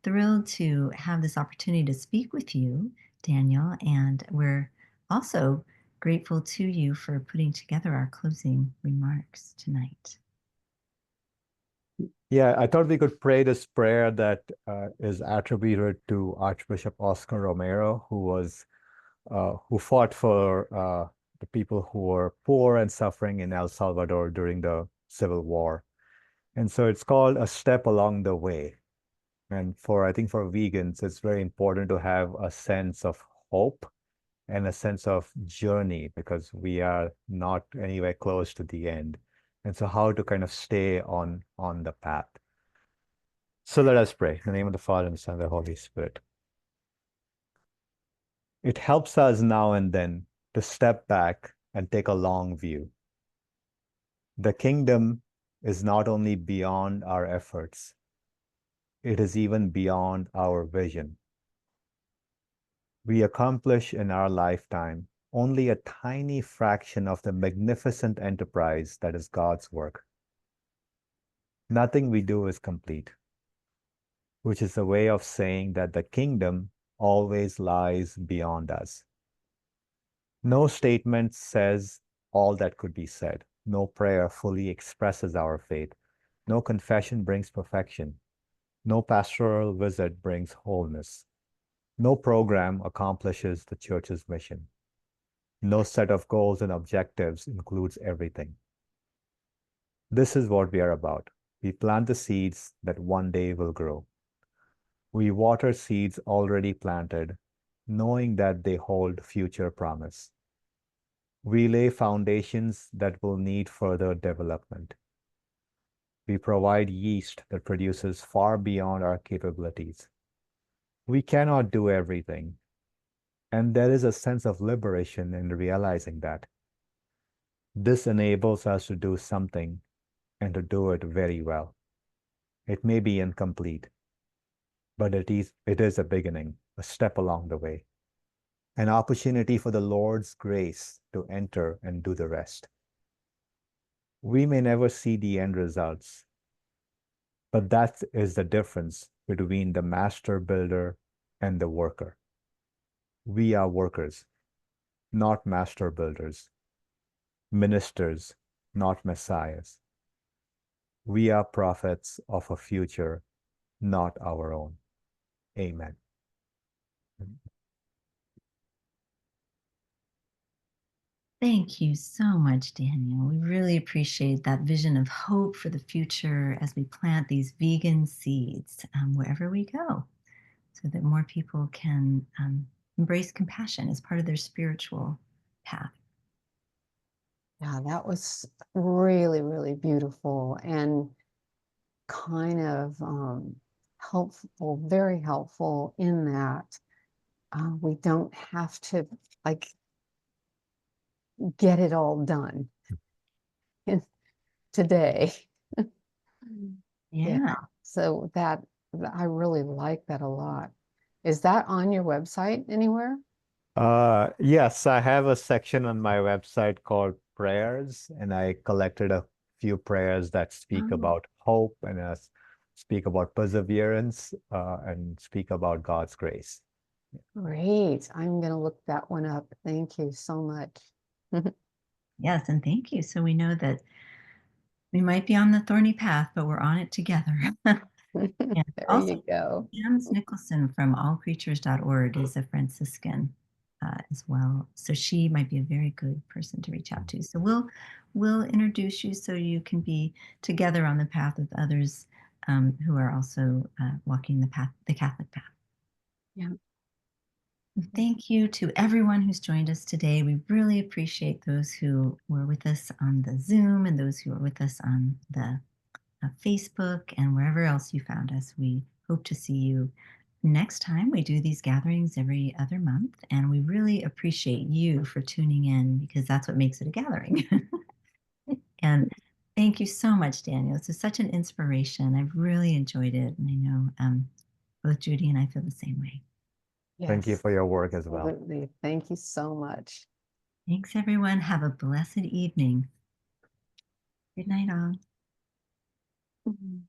Thrilled to have this opportunity to speak with you, Daniel, and we're also grateful to you for putting together our closing remarks tonight. Yeah, I thought we could pray this prayer that is attributed to Archbishop Oscar Romero, who fought for the people who were poor and suffering in El Salvador during the Civil War. And so it's called A Step Along the Way. And I think for vegans, it's very important to have a sense of hope and a sense of journey, because we are not anywhere close to the end. And so how to kind of stay on the path. So let us pray. In the name of the Father, and the Son, and the Holy Spirit. It helps us now and then to step back and take a long view. The kingdom is not only beyond our efforts, it is even beyond our vision. We accomplish in our lifetime only a tiny fraction of the magnificent enterprise that is God's work. Nothing we do is complete. which is a way of saying that the kingdom always lies beyond us. No statement says all that could be said. No prayer fully expresses our faith. No confession brings perfection. No pastoral visit brings wholeness. No program accomplishes the church's mission. No set of goals and objectives includes everything. This is what we are about. We plant the seeds that one day will grow. We water seeds already planted, knowing that they hold future promise. We lay foundations that will need further development. We provide yeast that produces far beyond our capabilities. We cannot do everything, and there is a sense of liberation in realizing that. This enables us to do something and to do it very well. It may be incomplete, but it is a beginning, a step along the way, an opportunity for the Lord's grace to enter and do the rest. We may never see the end results, but that is the difference between the master builder and the worker. We are workers, not master builders, ministers, not messiahs. We are prophets of a future, not our own. Amen. Thank you so much, Daniel. We really appreciate that vision of hope for the future as we plant these vegan seeds wherever we go, so that more people can embrace compassion as part of their spiritual path. Yeah, that was really, really beautiful and kind of helpful, very helpful in that we don't have to like get it all done today. Yeah. So that I really like that a lot. Is that on your website anywhere? Yes, I have a section on my website called prayers, and I collected a few prayers that speak Oh. about hope and speak about perseverance and speak about God's grace. Great. I'm going to look that one up. Thank you so much. Yes, and thank you. So we know that we might be on the thorny path, but we're on it together. And There also, you go. James Nicholson from allcreatures.org is a Franciscan as well. So she might be a very good person to reach out to. So we'll introduce you so you can be together on the path with others who are also walking the Catholic path. Yeah. Thank you to everyone who's joined us today. We really appreciate those who were with us on the Zoom and those who are with us on the Facebook and wherever else you found us. We hope to see you next time. We do these gatherings every other month, and we really appreciate you for tuning in because that's what makes it a gathering. And thank you so much, Daniel. This is such an inspiration. I've really enjoyed it, and I know both Judy and I feel the same way. Thank you Yes, for your work as well. absolutely. Thank you so much. Thanks, everyone. Have a blessed evening. Good night, all. Mhm.